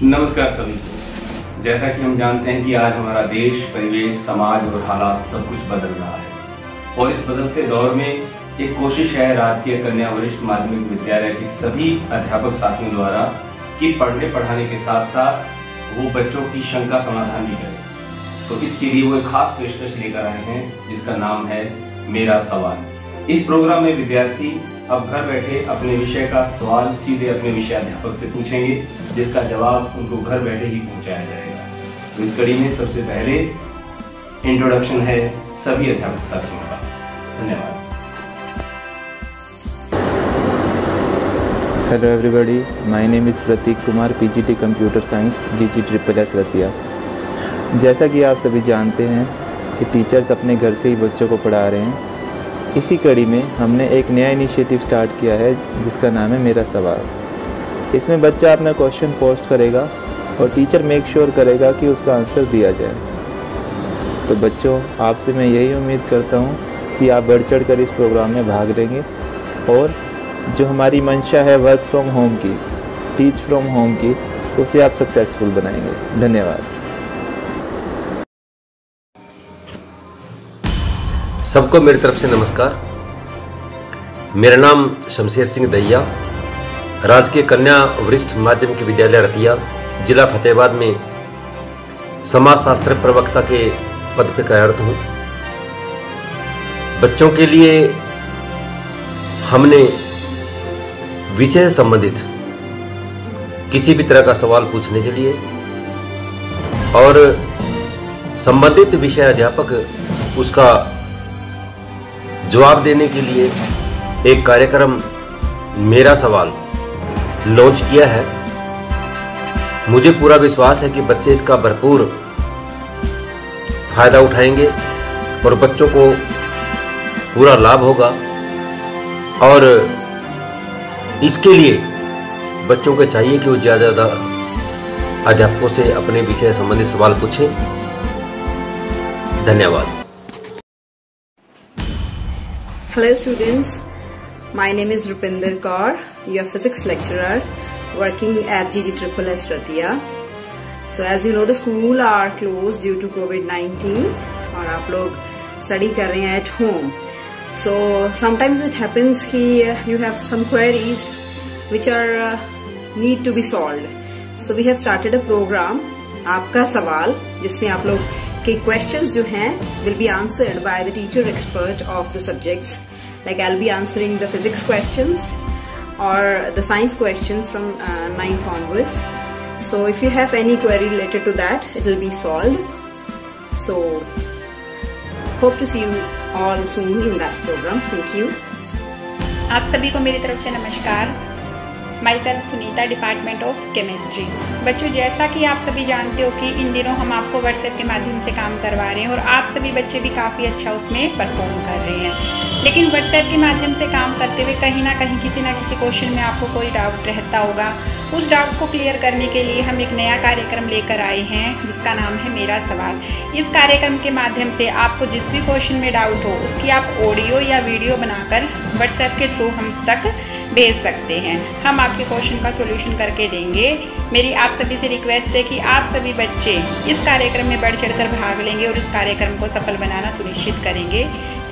नमस्कार सभी को। जैसा कि हम जानते हैं कि आज हमारा देश, परिवेश, समाज और हालात सब कुछ बदल रहा है और इस बदलते दौर में एक कोशिश है राजकीय कन्या वरिष्ठ माध्यमिक विद्यालय के सभी अध्यापक साथियों द्वारा कि पढ़ने पढ़ाने के साथ साथ वो बच्चों की शंका समाधान भी करें। तो इसके लिए वो एक खास पेशकश लेकर आए हैं जिसका नाम है मेरा सवाल। इस प्रोग्राम में विद्यार्थी अब घर बैठे अपने विषय का सवाल सीधे अपने विषय अध्यापक से पूछेंगे, जिसका जवाब उनको घर बैठे ही पहुंचाया जाएगा। तो इस कड़ी में सबसे पहले इंट्रोडक्शन है सभी अध्यापक साथियों का। धन्यवाद। Hello everybody, my name is Pratik Kumar, PGT computer science, GG/SSS Ratia. जैसा कि आप सभी जानते हैं कि टीचर्स अपने घर से ही बच्चों को पढ़ा रहे हैं। इसी कड़ी में हमने एक नया इनिशिएटिव स्टार्ट किया है जिसका नाम है मेरा सवाल। इसमें बच्चा अपना क्वेश्चन पोस्ट करेगा और टीचर मेक श्योर करेगा कि उसका आंसर दिया जाए। तो बच्चों, आपसे मैं यही उम्मीद करता हूँ कि आप बढ़ चढ़ कर इस प्रोग्राम में भाग लेंगे और जो हमारी मंशा है वर्क फ्रॉम होम की, टीच फ्रॉम होम की, उसे आप सक्सेसफुल बनाएंगे। धन्यवाद। सबको मेरी तरफ से नमस्कार। मेरा नाम शमशेर सिंह दहिया, राजकीय कन्या वरिष्ठ माध्यमिक विद्यालय रतिया, जिला फतेहाबाद में समाज शास्त्र प्रवक्ता के पद पर कार्यरत हूँ। बच्चों के लिए हमने विषय से संबंधित किसी भी तरह का सवाल पूछने के लिए और संबंधित विषय अध्यापक उसका जवाब देने के लिए एक कार्यक्रम मेरा सवाल लॉन्च किया है। मुझे पूरा विश्वास है कि बच्चे इसका भरपूर फायदा उठाएंगे और बच्चों को पूरा लाभ होगा। और इसके लिए बच्चों को चाहिए कि वो ज़्यादा ज़्यादा अध्यापकों से अपने विषय संबंधित सवाल पूछें। धन्यवाद। Hello students, my name is Rupinder Kaur, your physics lecturer working at GG/SSS Ratiya. So as you know, the school are closed due to COVID-19 और आप लोग study कर रहे हैं at home. So sometimes it happens कि you have some queries which are need to be solved. So we have started a program आपका सवाल, जिसमें आप लोग के questions जो हैं will be answered by the teacher expert of the subjects. Like I'll be answering the physics questions or the science questions from 9th onwards. So if you have any query related to that, it will be solved. So hope to see you all soon in that program. Thank you. आप सभी को मेरी तरफ से नमस्कार। My self Sunita, department of chemistry. बच्चों, जैसा कि आप सभी जानते हो कि इन दिनों हम आपको व्हाट्सएप के माध्यम से काम करवा रहे हैं और आप सभी बच्चे भी काफ़ी अच्छा उसमें परफॉर्म कर रहे हैं। लेकिन व्हाट्सएप के माध्यम से काम करते हुए कहीं ना कहीं किसी ना किसी क्वेश्चन में आपको कोई डाउट रहता होगा। उस डाउट को क्लियर करने के लिए हम एक नया कार्यक्रम लेकर आए हैं जिसका नाम है मेरा सवाल। इस कार्यक्रम के माध्यम से आपको जिस भी क्वेश्चन में डाउट हो उसकी आप ऑडियो या वीडियो बनाकर व्हाट्सएप के थ्रू हम तक भेज सकते हैं। हम आपके क्वेश्चन का सॉल्यूशन करके देंगे। मेरी आप सभी से रिक्वेस्ट है कि आप सभी बच्चे इस कार्यक्रम में बढ़ चढ़कर भाग लेंगे और इस कार्यक्रम को सफल बनाना सुनिश्चित करेंगे।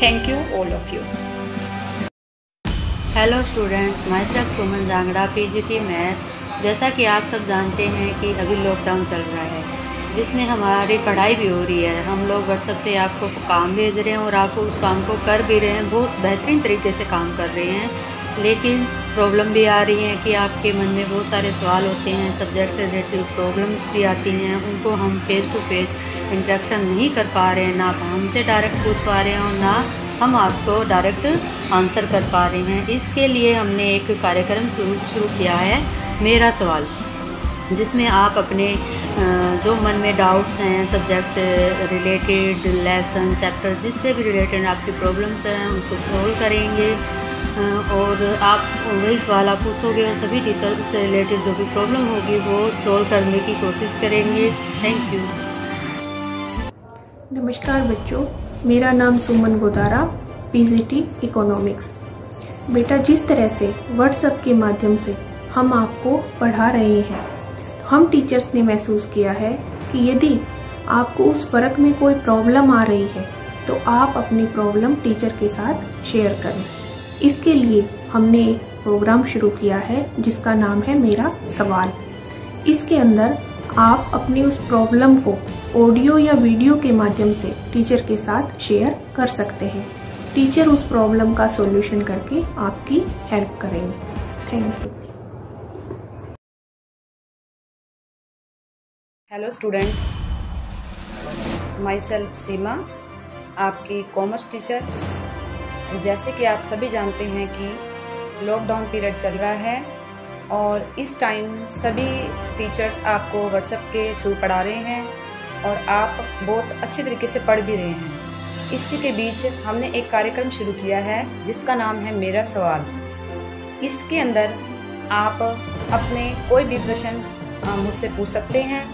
Thank you all of you. Hello students, my self Suman Jangra, PGT math. जैसा कि आप सब जानते हैं कि अभी लॉकडाउन चल रहा है जिसमें हमारी पढ़ाई भी हो रही है। हम लोग व्हाट्सएप से आपको काम भेज रहे हैं और आप उस काम को कर भी रहे हैं, बहुत बेहतरीन तरीके से काम कर रहे हैं। लेकिन प्रॉब्लम भी आ रही है कि आपके मन में बहुत सारे सवाल होते हैं, सब्जेक्ट से रिलेटेड प्रॉब्लम्स भी आती हैं, उनको हम फेस टू फेस इंटरेक्शन नहीं कर पा रहे हैं, ना हमसे डायरेक्ट पूछ पा रहे हैं और ना हम आपको डायरेक्ट आंसर कर पा रहे हैं। इसके लिए हमने एक कार्यक्रम शुरू किया है मेरा सवाल, जिसमें आप अपने जो मन में डाउट्स हैं सब्जेक्ट रिलेटेड, लेसन, चैप्टर जिससे भी रिलेटेड आपकी प्रॉब्लम्स हैं उसको सॉल्व करेंगे और आप वही सवाल आप पूछोगे और सभी टीचर से रिलेटेड जो भी प्रॉब्लम होगी वो सॉल्व करने की कोशिश करेंगे। Thank you. नमस्कार बच्चों, मेरा नाम सुमन गोदारा, पीजीटी इकोनॉमिक्स। बेटा, जिस तरह से व्हाट्सएप के माध्यम से हम आपको पढ़ा रहे हैं, हम टीचर्स ने महसूस किया है कि यदि आपको उस वर्क में कोई प्रॉब्लम आ रही है तो आप अपनी प्रॉब्लम टीचर के साथ शेयर करें। इसके लिए हमने एक प्रोग्राम शुरू किया है जिसका नाम है मेरा सवाल। इसके अंदर आप अपनी उस प्रॉब्लम को ऑडियो या वीडियो के माध्यम से टीचर के साथ शेयर कर सकते हैं। टीचर उस प्रॉब्लम का सॉल्यूशन करके आपकी हेल्प करेंगे। Thank you. Hello student, myself Seema, आपकी कॉमर्स टीचर। जैसे कि आप सभी जानते हैं कि लॉकडाउन पीरियड चल रहा है और इस टाइम सभी टीचर्स आपको व्हाट्सएप के थ्रू पढ़ा रहे हैं और आप बहुत अच्छी तरीके से पढ़ भी रहे हैं। इसी के बीच हमने एक कार्यक्रम शुरू किया है जिसका नाम है मेरा सवाल। इसके अंदर आप अपने कोई भी प्रश्न मुझसे पूछ सकते हैं।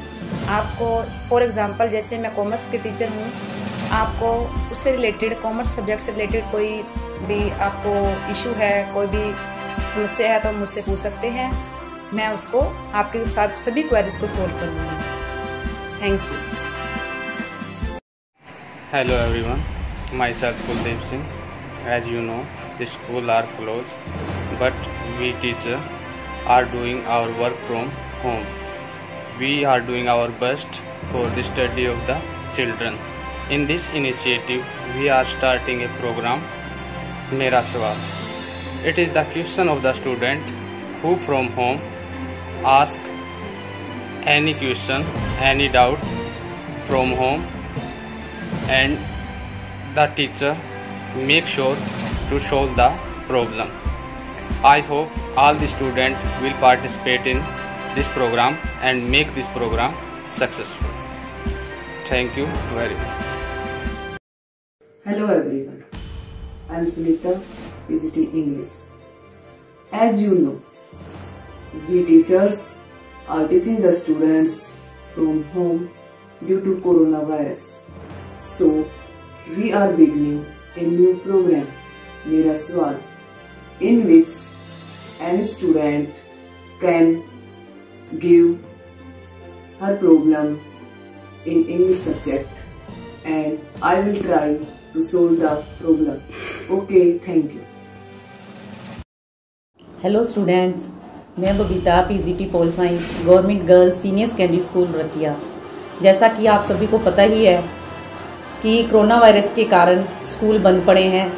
आपको फॉर एग्ज़ाम्पल, जैसे मैं कॉमर्स के टीचर हूँ, आपको उससे रिलेटेड, कॉमर्स सब्जेक्ट से रिलेटेड कोई भी आपको इशू है, कोई भी समस्या है तो मुझसे पूछ सकते हैं। मैं उसको आपके साथ सभी क्वेरीज को सोल्व करूँगी। Thank you. Hello everyone, myself Kuldeep Singh. As you know, the school are closed, but we teacher are doing our work from home. We are doing our best for the study of the children. In this initiative, we are starting a program, Mera Sawal. It is the question of the student who from home ask any question, any doubt from home, and the teacher make sure to solve the problem. I hope all the students will participate in this program and make this program successful. Thank you very much. Hello everyone, I am Sunita, PGT English. As you know, we teachers are teaching the students from home due to coronavirus. So, we are beginning a new program, Mera Sawal, in which any student can give her problem in English subject and I will try to solve the problem. Okay, thank you. Hello students, मैं Babita, PGT pol science, government girls senior secondary school Ratia. जैसा कि आप सभी को पता ही है कि corona virus के कारण स्कूल बंद पड़े हैं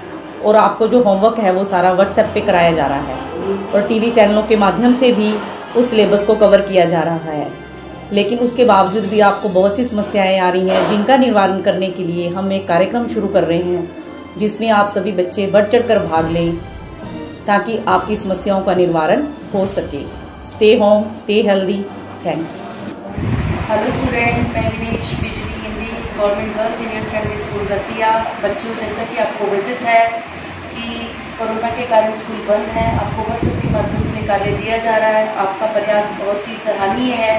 और आपको जो होमवर्क है वो सारा व्हाट्सएप पे कराया जा रहा है और टीवी चैनलों के माध्यम से भी उस सिलेबस को कवर किया जा रहा है। लेकिन उसके बावजूद भी आपको बहुत सी समस्याएं आ रही हैं जिनका निवारण करने के लिए हम एक कार्यक्रम शुरू कर रहे हैं जिसमें आप सभी बच्चे बढ़ चढ़ कर भाग लें ताकि आपकी समस्याओं का निवारण हो सके। Stay home, stay healthy. Thanks. Hello student, मैं Vinish, PGT Hindi, government girls senior secondary school Ratia. बच्चों, जैसा कि आपको विदित है कि कोरोना के कारण स्कूल बंद है, आपको व्हाट्सएप के माध्यम से कार्य दिया जा रहा है। आपका प्रयास बहुत ही सराहनीय है,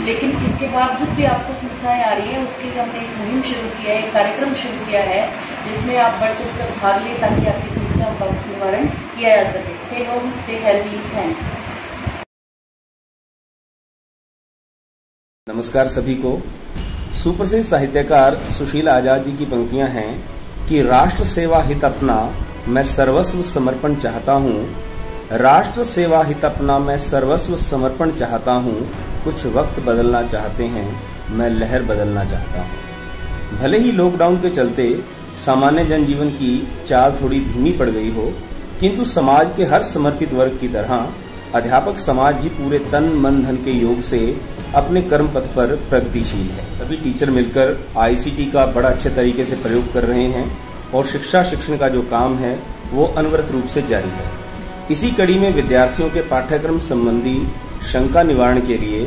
लेकिन इसके बावजूद भी आपको समस्याएं आ रही है। उसके लिए हमने एक मुहिम शुरू किया है, एक कार्यक्रम शुरू किया है जिसमें आप बढ़ चढ़ कर भाग लें ताकि आपकी समस्याओं का निवारण किया जा सके। Stay home, stay healthy. Thanks. नमस्कार सभी को। सुप्रसिद्ध साहित्यकार सुशील आजाद जी की पंक्तियां हैं कि राष्ट्र सेवा हित अपना मैं सर्वस्व समर्पण चाहता हूँ। राष्ट्र सेवा हित अपना मैं सर्वस्व समर्पण चाहता हूँ। कुछ वक्त बदलना चाहते हैं, मैं लहर बदलना चाहता हूँ। भले ही लॉकडाउन के चलते सामान्य जनजीवन की चाल थोड़ी धीमी पड़ गई हो, किंतु समाज के हर समर्पित वर्ग की तरह अध्यापक समाज भी पूरे तन मन धन के योग से अपने कर्म पथ पर प्रगतिशील है। सभी टीचर मिलकर आईसीटी का बड़ा अच्छे तरीके से प्रयोग कर रहे हैं और शिक्षा शिक्षण का जो काम है वो अनवरत रूप से जारी है। इसी कड़ी में विद्यार्थियों के पाठ्यक्रम संबंधी शंका निवारण के लिए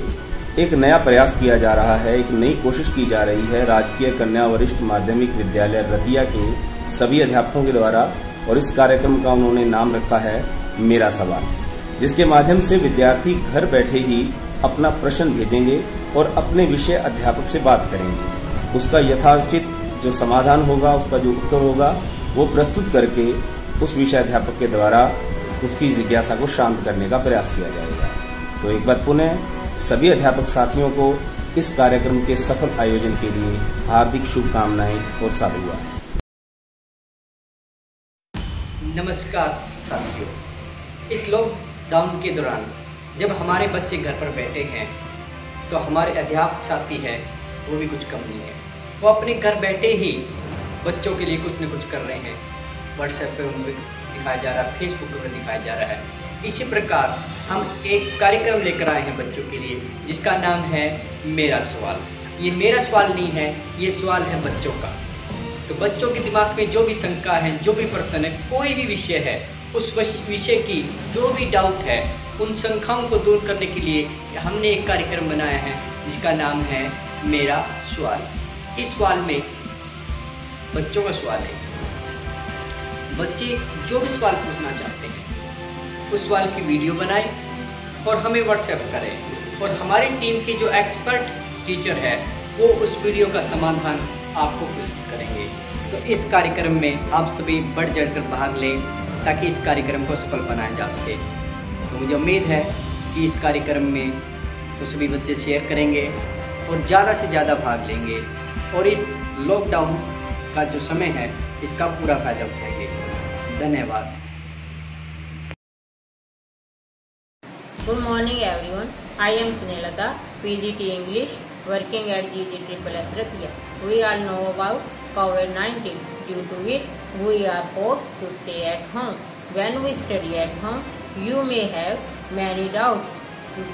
एक नया प्रयास किया जा रहा है, एक नई कोशिश की जा रही है राजकीय कन्या वरिष्ठ माध्यमिक विद्यालय रतिया के सभी अध्यापकों के द्वारा। और इस कार्यक्रम का उन्होंने नाम रखा है मेरा सवाल, जिसके माध्यम से विद्यार्थी घर बैठे ही अपना प्रश्न भेजेंगे और अपने विषय अध्यापक से बात करेंगे। उसका यथाउचित जो समाधान होगा, उसका जो उत्तर होगा वो प्रस्तुत करके उस विषय अध्यापक के द्वारा उसकी जिज्ञासा को शांत करने का प्रयास किया जाएगा। तो एक बार पुनः सभी अध्यापक साथियों को इस कार्यक्रम के सफल आयोजन के लिए हार्दिक शुभकामनाएं और साधुवाद। नमस्कार साथियों, इस लॉकडाउन के दौरान जब हमारे बच्चे घर पर बैठे हैं तो हमारे अध्यापक साथी हैं वो भी कुछ कम नहीं है। वो अपने घर बैठे ही बच्चों के लिए कुछ न कुछ कर रहे हैं। व्हाट्सएप पे उनको दिखाया जा रहा है, फेसबुक पर दिखाया जा रहा है। इसी प्रकार हम एक कार्यक्रम लेकर आए हैं बच्चों के लिए जिसका नाम है मेरा सवाल। ये मेरा सवाल नहीं है, ये सवाल है बच्चों का। तो बच्चों के दिमाग में जो भी शंका है, जो भी प्रश्न है, कोई भी विषय है, उस विषय की जो भी डाउट है, उन शंकाओं को दूर करने के लिए हमने एक कार्यक्रम बनाया है जिसका नाम है मेरा सवाल। इस सवाल में बच्चों का सवाल है। बच्चे जो भी सवाल पूछना चाहते हैं उस सवाल की वीडियो बनाएं और हमें व्हाट्सएप करें और हमारी टीम के जो एक्सपर्ट टीचर है वो उस वीडियो का समाधान आपको प्रस्तुत करेंगे। तो इस कार्यक्रम में आप सभी बढ़ चढ़कर भाग लें ताकि इस कार्यक्रम को सफल बनाया जा सके। तो मुझे उम्मीद है कि इस कार्यक्रम में तो सभी बच्चे शेयर करेंगे और ज़्यादा से ज़्यादा भाग लेंगे और इस लॉकडाउन का जो समय है इसका पूरा फायदा उठाएंगे। धन्यवाद। Good morning everyone. I am Snelata, PGT English, working at GGSSS Ratia. We all know about COVID-19, due to which we are forced to stay at home. When we study at home, you may have many doubts.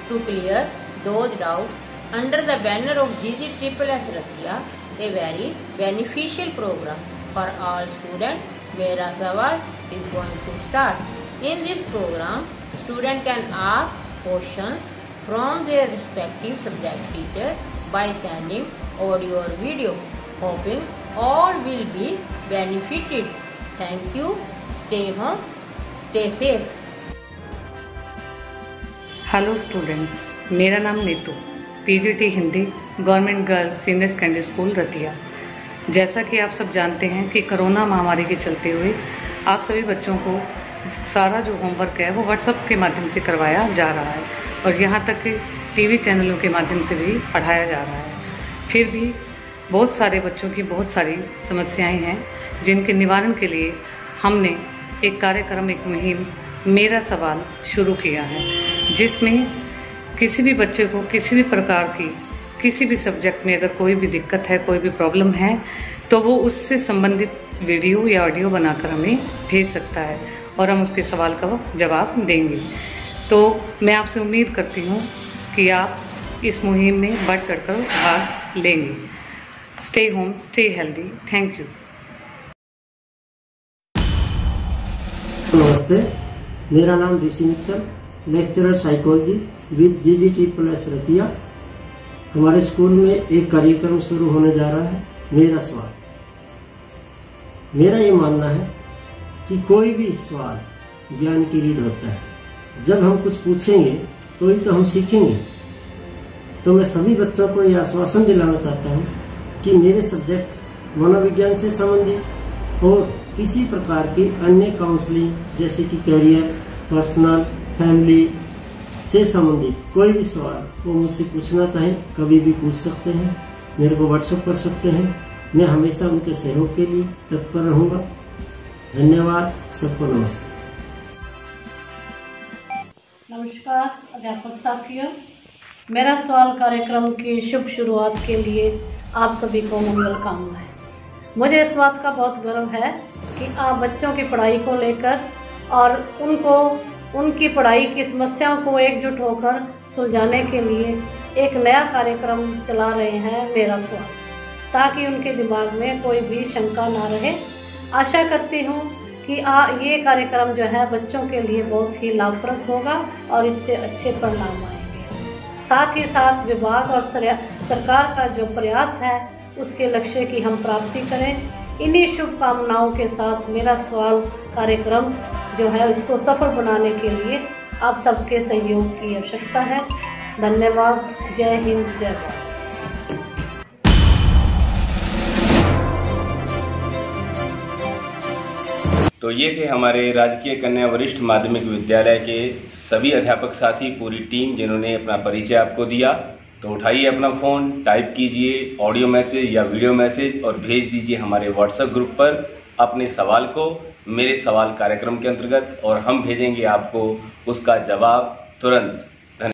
To clear those doubts, under the banner of GGSSS Ratia, a very beneficial program for all students, Mera Sawal, is going to start. In this program, students can ask questions from their respective subject teacher by sending audio or video, hoping all will be benefited. Thank you. Stay home, stay safe. Hello students, मेरा नाम Neetu, PGT Hindi, government girls senior secondary school Ratia. जैसा कि आप सब जानते हैं कि corona महामारी के चलते हुए आप सभी बच्चों को सारा जो होमवर्क है वो व्हाट्सएप के माध्यम से करवाया जा रहा है और यहाँ तक कि टीवी चैनलों के माध्यम से भी पढ़ाया जा रहा है। फिर भी बहुत सारे बच्चों की बहुत सारी समस्याएं हैं जिनके निवारण के लिए हमने एक कार्यक्रम, एक मुहिम मेरा सवाल शुरू किया है, जिसमें किसी भी बच्चे को किसी भी प्रकार की किसी भी सब्जेक्ट में अगर कोई भी दिक्कत है, कोई भी प्रॉब्लम है, तो वो उससे संबंधित वीडियो या ऑडियो बनाकर हमें भेज सकता है और हम उसके सवाल का जवाब देंगे। तो मैं आपसे उम्मीद करती हूँ कि आप इस मुहिम में बढ़ चढ़कर भाग लेंगे। Stay home, stay healthy. Thank you. नमस्ते, मेरा नाम Rishi Mittal, lecturer psychology with GGSSS Ratia. हमारे स्कूल में एक कार्यक्रम शुरू होने जा रहा है, मेरा सवाल। मेरा ये मानना है कि कोई भी सवाल ज्ञान की रीढ़ होता है। जब हम कुछ पूछेंगे तो ही तो हम सीखेंगे। तो मैं सभी बच्चों को ये आश्वासन दिलाना चाहता हूँ कि मेरे सब्जेक्ट मनोविज्ञान से संबंधित और किसी प्रकार की अन्य काउंसलिंग जैसे कि करियर, पर्सनल, फैमिली से संबंधित कोई भी सवाल वो मुझसे पूछना चाहें कभी भी पूछ सकते हैं, मेरे को व्हाट्सएप कर सकते हैं। मैं हमेशा उनके सहयोग के लिए तत्पर रहूंगा। धन्यवाद, सबको नमस्ते। नमस्कार अध्यापक साथियों, मेरा सवाल कार्यक्रम की शुभ शुरुआत के लिए आप सभी को मंगल कामनाएं। मुझे इस बात का बहुत गर्व है कि आप बच्चों की पढ़ाई को लेकर और उनकी पढ़ाई की समस्याओं को एकजुट होकर सुलझाने के लिए एक नया कार्यक्रम चला रहे हैं, मेरा सवाल, ताकि उनके दिमाग में कोई भी शंका ना रहे। आशा करती हूँ कि ये कार्यक्रम जो है बच्चों के लिए बहुत ही लाभप्रद होगा और इससे अच्छे परिणाम आएंगे। साथ ही साथ विभाग और सरकार का जो प्रयास है उसके लक्ष्य की हम प्राप्ति करें। इन्हीं शुभकामनाओं के साथ मेरा सवाल कार्यक्रम जो है इसको सफल बनाने के लिए आप सबके सहयोग की आवश्यकता है। धन्यवाद। जय हिंद, जय भारत। तो ये थे हमारे राजकीय कन्या वरिष्ठ माध्यमिक विद्यालय के सभी अध्यापक साथी, पूरी टीम, जिन्होंने अपना परिचय आपको दिया। तो उठाइए अपना फ़ोन, टाइप कीजिए ऑडियो मैसेज या वीडियो मैसेज और भेज दीजिए हमारे व्हाट्सएप ग्रुप पर अपने सवाल को मेरे सवाल कार्यक्रम के अंतर्गत, और हम भेजेंगे आपको उसका जवाब तुरंत।